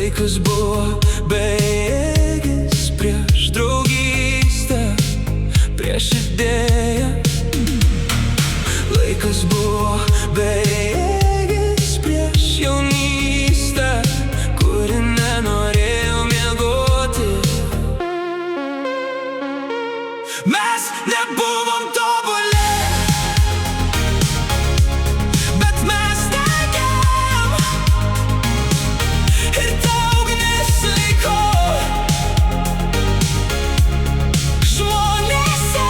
Laikas buvo bejėgis prieš draugystę, prieš idėją. Laikas buvo bejėgis prieš jaunystę, kuri nenorėjo miegoti. Mes nebuvom tobuli, bet mes degėm, ir ta ugnis liko žmonėse.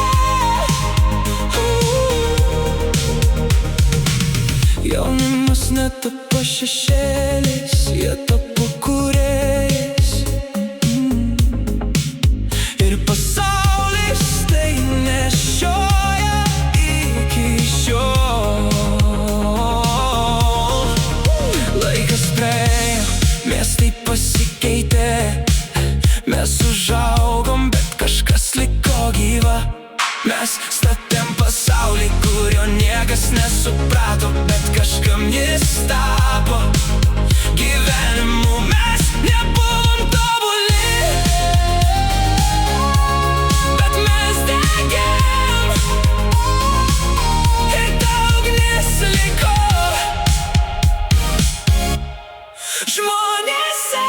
Jaunimas netapo šešėliais, jie tapo kūrėjais. Ir pasaulis tai nešioja iki šiol. Laikas praėjo, miestai pasikeitė, mes užaugom, bet kažkas liko gyva. Mes statėm pasaulį, kurio niekas nesuprato, bet kažkam jis tapo gyvenimu. Mes nebuvom tobuli, bet mes degėm, ir ta ugnis liko žmonėse.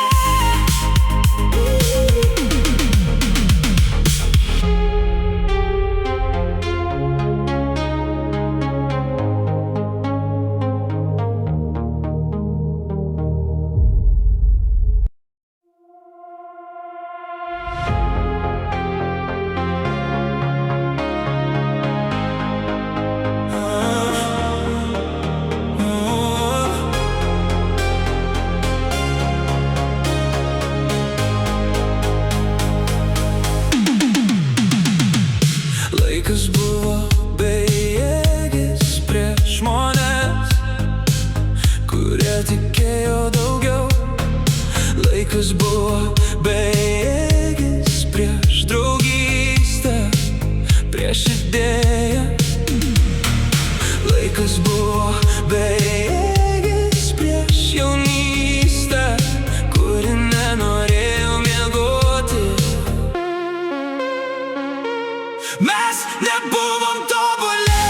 Laikas buvo bejėgis prieš žmones, kurie tikėjo daugiau. Laikas buvo bejėgis prieš draugystę, prieš idėją. Laikas buvo bejėgis prieš jaunystę, kuri nenorėjo miegoti. Mes nebuvom tobuli,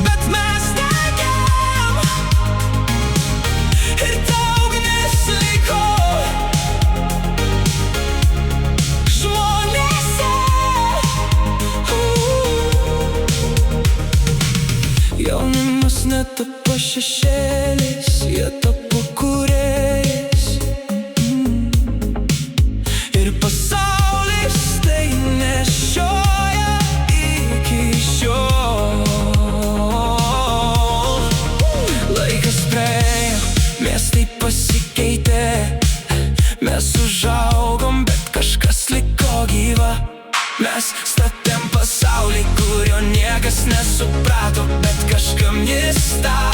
bet mes degėm, ir ta ugnis liko žmonėse. Jaunimas netapo šešėliais, jie tapo kūrėjais. Ir pasaulis tai nešioja iki šiol. Laikas praėjo, miestai pasikeitė, mes užaugom, bet kažkas liko gyva. Mes statėm pasaulį, kurio niekas nesuprato, bet kažkam jis tapo